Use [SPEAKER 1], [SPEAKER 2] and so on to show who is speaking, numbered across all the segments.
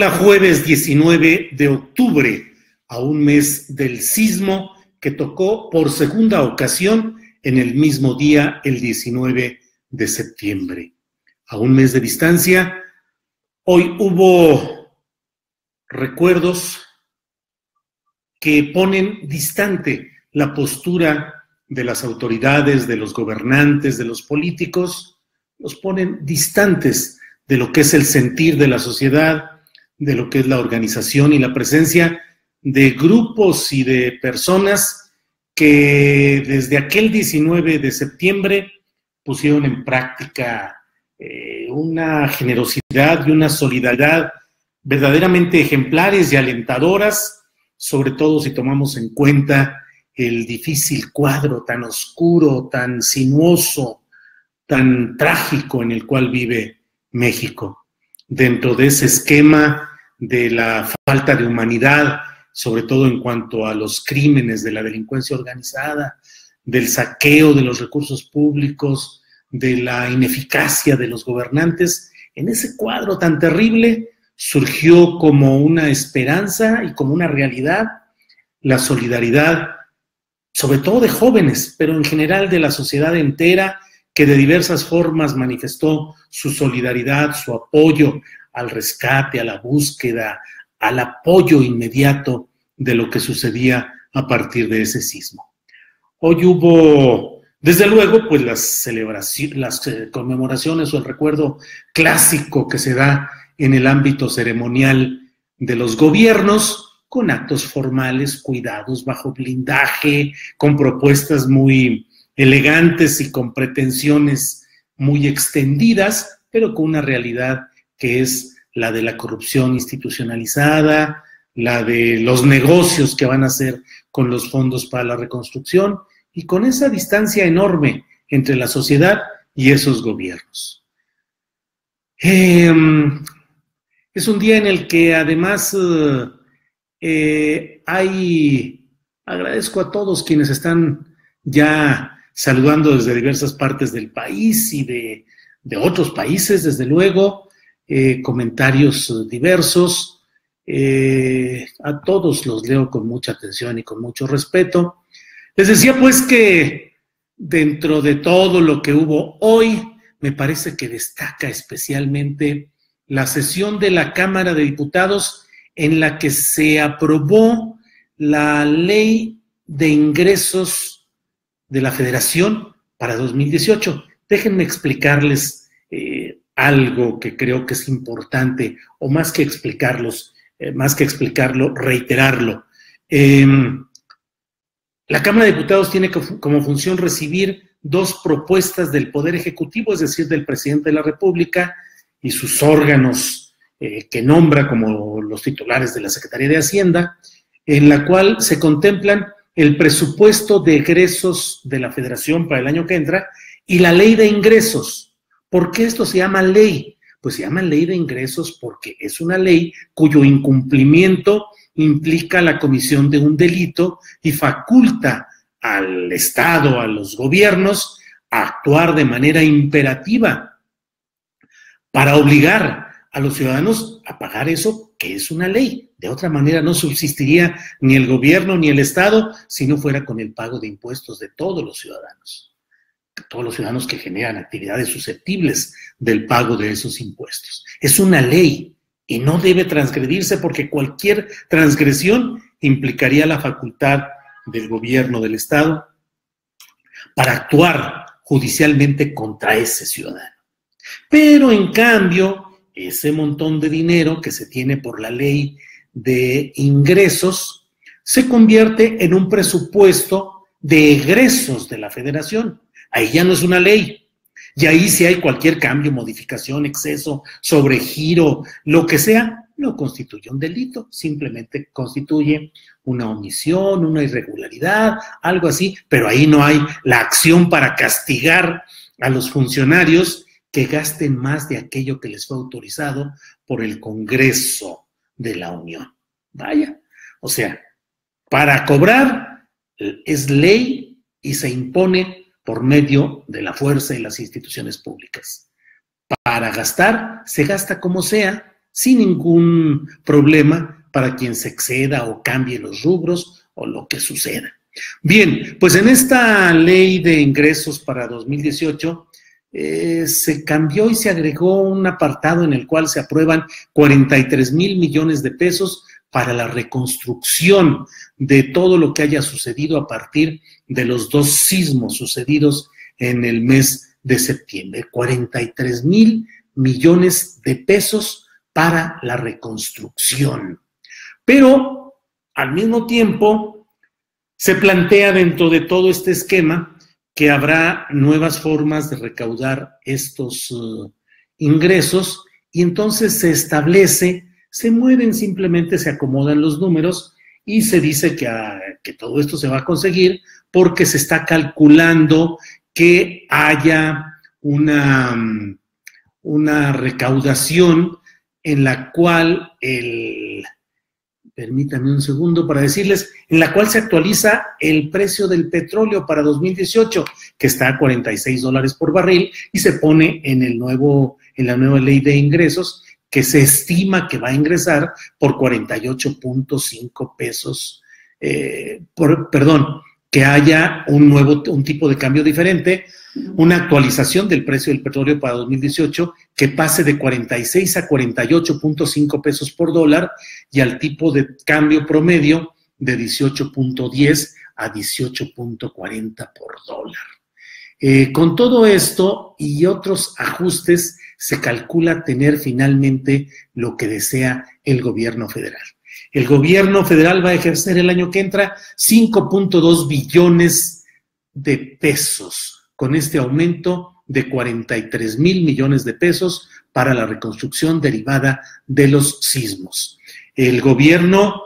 [SPEAKER 1] Hola, jueves 19 de octubre, a un mes del sismo que tocó por segunda ocasión en el mismo día, el 19 de septiembre. A un mes de distancia, hoy hubo recuerdos que ponen distante la postura de las autoridades, de los gobernantes, de los políticos, los ponen distantes de lo que es el sentir de la sociedad, de lo que es la organización y la presencia de grupos y de personas que desde aquel 19 de septiembre pusieron en práctica una generosidad y una solidaridad verdaderamente ejemplares y alentadoras, sobre todo si tomamos en cuenta el difícil cuadro tan oscuro, tan sinuoso, tan trágico en el cual vive México. Dentro de ese esquema de la falta de humanidad, sobre todo en cuanto a los crímenes de la delincuencia organizada, del saqueo de los recursos públicos, de la ineficacia de los gobernantes, en ese cuadro tan terrible surgió como una esperanza y como una realidad la solidaridad, sobre todo de jóvenes, pero en general de la sociedad entera, que de diversas formas manifestó su solidaridad, su apoyo al rescate, a la búsqueda, al apoyo inmediato de lo que sucedía a partir de ese sismo. Hoy hubo, desde luego, pues las celebraciones, las conmemoraciones o el recuerdo clásico que se da en el ámbito ceremonial de los gobiernos, con actos formales, cuidados, bajo blindaje, con propuestas muy elegantes y con pretensiones muy extendidas, pero con una realidad que es la de la corrupción institucionalizada, la de los negocios que van a hacer con los fondos para la reconstrucción y con esa distancia enorme entre la sociedad y esos gobiernos. Es un día en el que además agradezco a todos quienes están ya saludando desde diversas partes del país y de otros países, desde luego, comentarios diversos. A todos los leo con mucha atención y con mucho respeto. Les decía pues que dentro de todo lo que hubo hoy, me parece que destaca especialmente la sesión de la Cámara de Diputados en la que se aprobó la Ley de Ingresos de la Federación para 2018. Déjenme explicarles algo que creo que es importante, o más que explicarlo, reiterarlo. La Cámara de Diputados tiene como función recibir dos propuestas del Poder Ejecutivo, es decir, del Presidente de la República y sus órganos que nombra como los titulares de la Secretaría de Hacienda, en la cual se contemplan el presupuesto de egresos de la Federación para el año que entra y la ley de ingresos. ¿Por qué esto se llama ley? Pues se llama ley de ingresos porque es una ley cuyo incumplimiento implica la comisión de un delito y faculta al Estado, a los gobiernos, a actuar de manera imperativa para obligar a los ciudadanos a pagar eso que es una ley. De otra manera no subsistiría ni el gobierno ni el Estado si no fuera con el pago de impuestos de todos los ciudadanos que generan actividades susceptibles del pago de esos impuestos. Es una ley y no debe transgredirse porque cualquier transgresión implicaría la facultad del gobierno del Estado para actuar judicialmente contra ese ciudadano. Pero en cambio, ese montón de dinero que se tiene por la ley de ingresos se convierte en un presupuesto de egresos de la Federación. Ahí ya no es una ley. Y ahí si hay cualquier cambio, modificación, exceso, sobregiro, lo que sea, no constituye un delito, simplemente constituye una omisión, una irregularidad, algo así, pero ahí no hay la acción para castigar a los funcionarios que gasten más de aquello que les fue autorizado por el Congreso de la Unión. Vaya, o sea, para cobrar es ley y se impone por medio de la fuerza y las instituciones públicas. Para gastar, se gasta como sea, sin ningún problema para quien se exceda o cambie los rubros o lo que suceda. Bien, pues en esta ley de ingresos para 2018 se cambió y se agregó un apartado en el cual se aprueban 43,000 millones de pesos para la reconstrucción de todo lo que haya sucedido a partir de los 2 sismos sucedidos en el mes de septiembre. 43,000 millones de pesos para la reconstrucción. Pero, al mismo tiempo, se plantea dentro de todo este esquema que habrá nuevas formas de recaudar estos ingresos y entonces se establece, se mueven, simplemente se acomodan los números y se dice que todo esto se va a conseguir porque se está calculando que haya una recaudación en la cual permítanme un segundo para decirles, en la cual se actualiza el precio del petróleo para 2018, que está a $46 por barril, y se pone en la nueva ley de ingresos, que se estima que va a ingresar por 48.5 pesos, que haya un tipo de cambio diferente, una actualización del precio del petróleo para 2018 que pase de 46 a 48.5 pesos por dólar y al tipo de cambio promedio de 18.10 a 18.40 por dólar. Con todo esto y otros ajustes se calcula tener finalmente lo que desea el gobierno federal. El gobierno federal va a ejercer el año que entra 5.2 billones de pesos con este aumento de 43,000 millones de pesos para la reconstrucción derivada de los sismos. El gobierno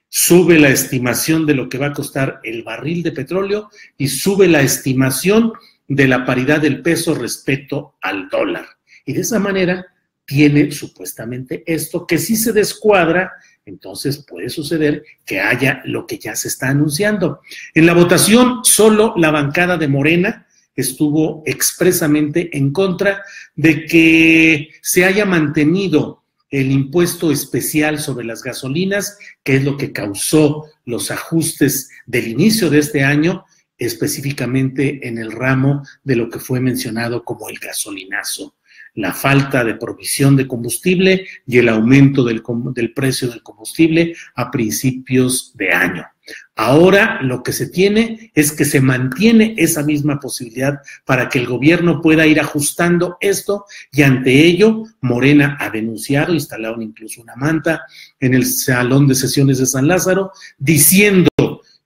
[SPEAKER 1] sube la estimación de lo que va a costar el barril de petróleo y sube la estimación de la paridad del peso respecto al dólar. Y de esa manera tiene supuestamente esto que si se descuadra, entonces puede suceder que haya lo que ya se está anunciando. En la votación, solo la bancada de Morena estuvo expresamente en contra de que se haya mantenido el impuesto especial sobre las gasolinas, que es lo que causó los ajustes del inicio de este año, específicamente en el ramo de lo que fue mencionado como el gasolinazo. La falta de provisión de combustible y el aumento del precio del combustible a principios de año. Ahora lo que se tiene es que se mantiene esa misma posibilidad para que el gobierno pueda ir ajustando esto y ante ello Morena ha denunciado, instalaron incluso una manta en el Salón de Sesiones de San Lázaro diciendo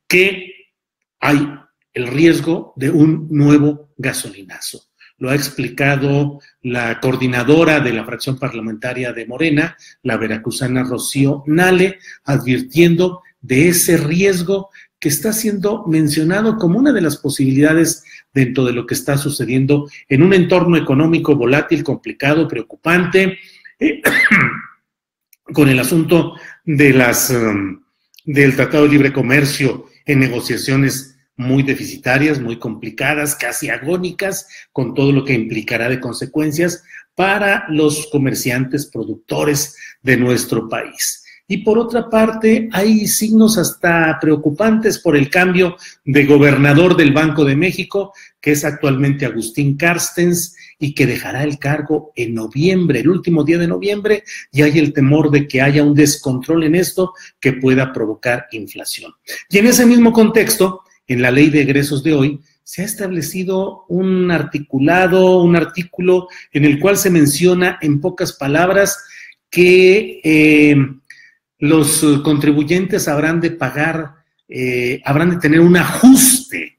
[SPEAKER 1] que hay el riesgo de un nuevo gasolinazo. Lo ha explicado la coordinadora de la fracción parlamentaria de Morena, la veracruzana Rocío Nale, advirtiendo de ese riesgo que está siendo mencionado como una de las posibilidades dentro de lo que está sucediendo en un entorno económico volátil, complicado, preocupante, con el asunto de del Tratado de Libre Comercio en negociaciones muy deficitarias, muy complicadas, casi agónicas, con todo lo que implicará de consecuencias para los comerciantes productores de nuestro país. Y por otra parte, hay signos hasta preocupantes por el cambio de gobernador del Banco de México, que es actualmente Agustín Carstens, y que dejará el cargo en noviembre, el último día de noviembre, y hay el temor de que haya un descontrol en esto que pueda provocar inflación. Y en ese mismo contexto, en la ley de egresos de hoy, se ha establecido un artículo en el cual se menciona en pocas palabras que los contribuyentes habrán de pagar, habrán de tener un ajuste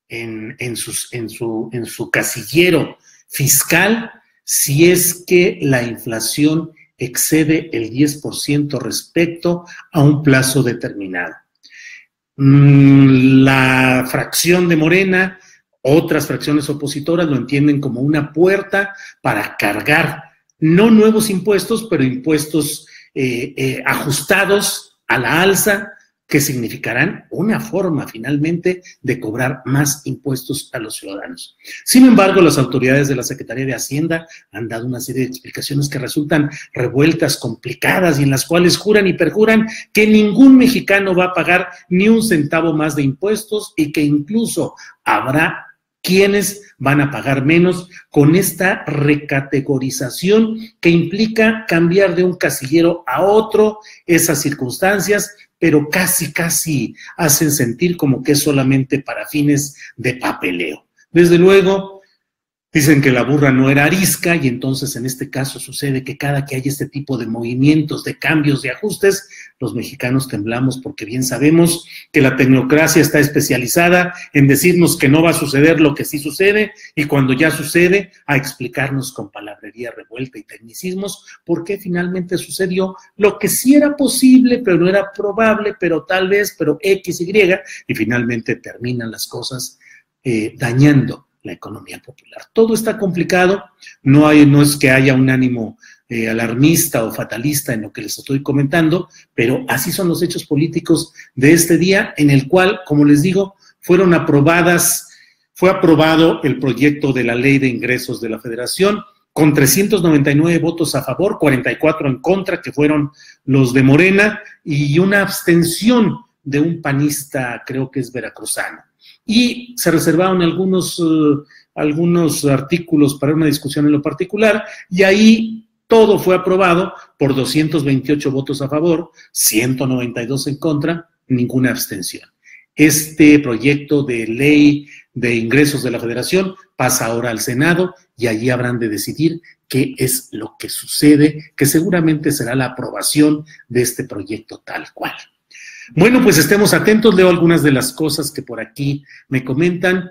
[SPEAKER 1] en su casillero fiscal si es que la inflación excede el 10% respecto a un plazo determinado. La fracción de Morena, otras fracciones opositoras lo entienden como una puerta para cargar no nuevos impuestos, pero impuestos ajustados a la alza que significarán una forma finalmente de cobrar más impuestos a los ciudadanos. Sin embargo, las autoridades de la Secretaría de Hacienda han dado una serie de explicaciones que resultan revueltas, complicadas y en las cuales juran y perjuran que ningún mexicano va a pagar ni un centavo más de impuestos y que incluso habrá quienes van a pagar menos con esta recategorización que implica cambiar de un casillero a otro esas circunstancias, pero casi hacen sentir como que es solamente para fines de papeleo. Desde luego, dicen que la burra no era arisca y entonces en este caso sucede que cada que hay este tipo de movimientos, de cambios, de ajustes, los mexicanos temblamos porque bien sabemos que la tecnocracia está especializada en decirnos que no va a suceder lo que sí sucede y cuando ya sucede a explicarnos con palabrería revuelta y tecnicismos por qué finalmente sucedió lo que sí era posible, pero no era probable, pero tal vez, pero X, y finalmente terminan las cosas dañando la economía popular. Todo está complicado, no es que haya un ánimo alarmista o fatalista en lo que les estoy comentando, pero así son los hechos políticos de este día, en el cual, como les digo, fue aprobado el proyecto de la Ley de Ingresos de la Federación, con 399 votos a favor, 44 en contra, que fueron los de Morena, y una abstención de un panista, creo que es veracruzano. Y se reservaron algunos artículos para una discusión en lo particular, y ahí todo fue aprobado por 228 votos a favor, 192 en contra, ninguna abstención. Este proyecto de ley de ingresos de la Federación pasa ahora al Senado y allí habrán de decidir qué es lo que sucede, que seguramente será la aprobación de este proyecto tal cual. Bueno, pues estemos atentos, leo algunas de las cosas que por aquí me comentan.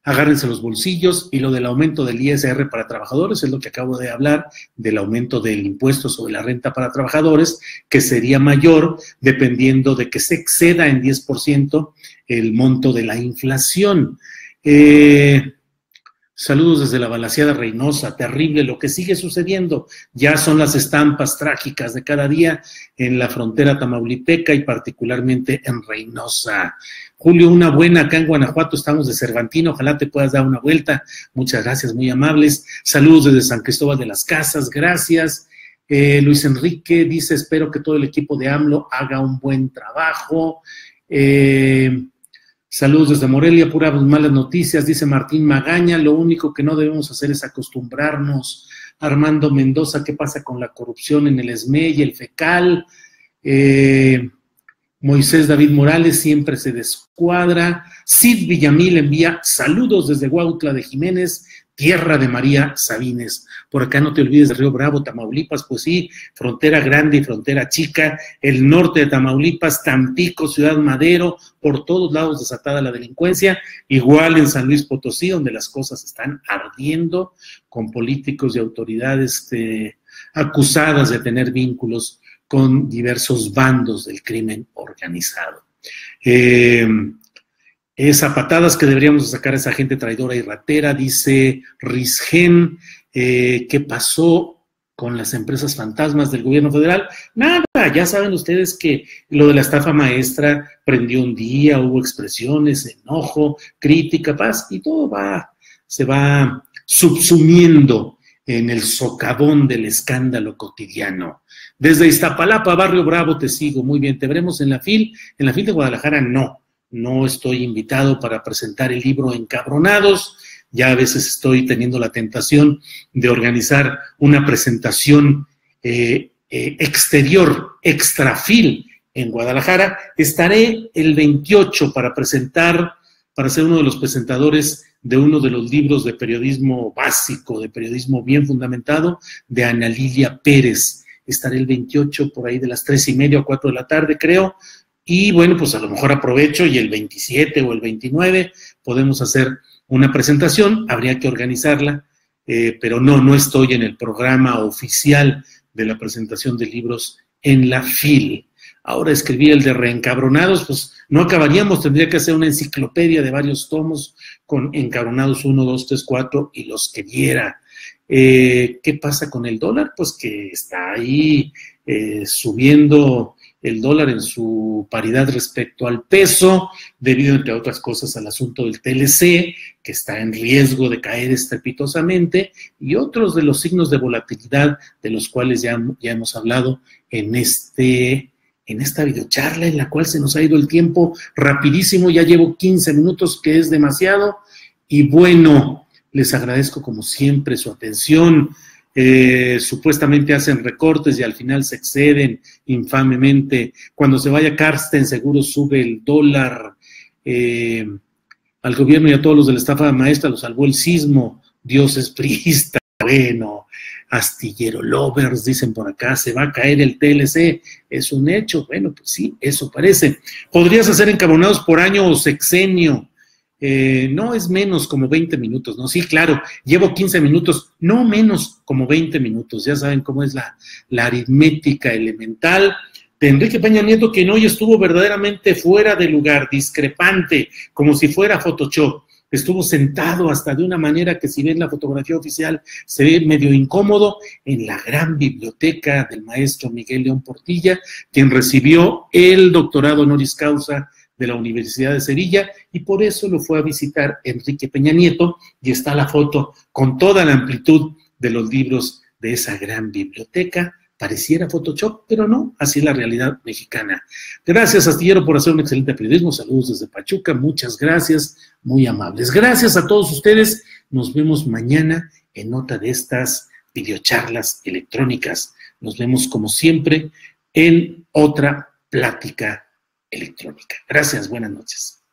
[SPEAKER 1] Agárrense los bolsillos, y lo del aumento del ISR para trabajadores es lo que acabo de hablar, del aumento del impuesto sobre la renta para trabajadores, que sería mayor dependiendo de que se exceda en 10% el monto de la inflación. Saludos desde la Balaseada Reynosa, terrible lo que sigue sucediendo, ya son las estampas trágicas de cada día en la frontera tamaulipeca y particularmente en Reynosa. Julio, una buena, acá en Guanajuato estamos de Cervantino, ojalá te puedas dar una vuelta, muchas gracias, muy amables. Saludos desde San Cristóbal de las Casas, gracias. Luis Enrique dice, espero que todo el equipo de AMLO haga un buen trabajo. Saludos desde Morelia, puras malas noticias, dice Martín Magaña, lo único que no debemos hacer es acostumbrarnos. Armando Mendoza, ¿qué pasa con la corrupción en el SME y el FECAL? Moisés David Morales siempre se descuadra. Sid Villamil envía saludos desde Huautla de Jiménez, tierra de María Sabines. Por acá no te olvides de Río Bravo, Tamaulipas, pues sí, frontera grande y frontera chica, el norte de Tamaulipas, Tampico, Ciudad Madero, por todos lados desatada la delincuencia, igual en San Luis Potosí, donde las cosas están ardiendo con políticos y autoridades acusadas de tener vínculos con diversos bandos del crimen organizado. Es a patadas que deberíamos sacar a esa gente traidora y ratera, dice Risgen. ¿Qué pasó con las empresas fantasmas del gobierno federal? Nada, ya saben ustedes que lo de la estafa maestra prendió un día, hubo expresiones, enojo, crítica, paz, y todo se va subsumiendo en el socavón del escándalo cotidiano. Desde Iztapalapa, Barrio Bravo, te sigo, muy bien, te veremos en la FIL de Guadalajara, no estoy invitado para presentar el libro Encabronados, ya a veces estoy teniendo la tentación de organizar una presentación exterior, extrafil en Guadalajara. Estaré el 28 para ser uno de los presentadores de uno de los libros de periodismo básico, de periodismo bien fundamentado, de Ana Lilia Pérez. Estaré el 28 por ahí de las 3:30 o 4 de la tarde, creo. Y bueno, pues a lo mejor aprovecho y el 27 o el 29 podemos hacer una presentación, habría que organizarla, pero no estoy en el programa oficial de la presentación de libros en la FIL. Ahora escribir el de Reencabronados, pues no acabaríamos, tendría que hacer una enciclopedia de varios tomos con Encabronados 1, 2, 3, 4 y los que viera. ¿Qué pasa con el dólar? Pues que está ahí subiendo el dólar en su paridad respecto al peso, debido, entre otras cosas, al asunto del TLC, que está en riesgo de caer estrepitosamente, y otros de los signos de volatilidad de los cuales ya hemos hablado en esta videocharla, en la cual se nos ha ido el tiempo rapidísimo. Ya llevo 15 minutos, que es demasiado, y bueno, les agradezco como siempre su atención. Supuestamente hacen recortes y al final se exceden infamemente. Cuando se vaya Carsten, seguro sube el dólar. Al gobierno y a todos los de la estafa maestra los salvó el sismo. Dios es priista. Bueno, astillero lovers, dicen por acá, se va a caer el TLC. Es un hecho. Bueno, pues sí, eso parece. ¿Podrías hacer encabonados por año o sexenio? No, es menos, como 20 minutos, ¿no? Sí, claro, llevo 15 minutos, no menos, como 20 minutos. Ya saben cómo es la aritmética elemental de Enrique Peña Nieto, que hoy estuvo verdaderamente fuera de lugar, discrepante, como si fuera Photoshop. Estuvo sentado hasta de una manera que, si ven la fotografía oficial, se ve medio incómodo en la gran biblioteca del maestro Miguel León Portilla, quien recibió el doctorado honoris causa de la Universidad de Sevilla, y por eso lo fue a visitar Enrique Peña Nieto, y está la foto con toda la amplitud de los libros de esa gran biblioteca. Pareciera Photoshop, pero no, así es la realidad mexicana. Gracias, Astillero, por hacer un excelente periodismo. Saludos desde Pachuca, muchas gracias, muy amables. Gracias a todos ustedes, nos vemos mañana en otra de estas videocharlas electrónicas. Nos vemos como siempre en otra plática electrónica. Gracias, buenas noches.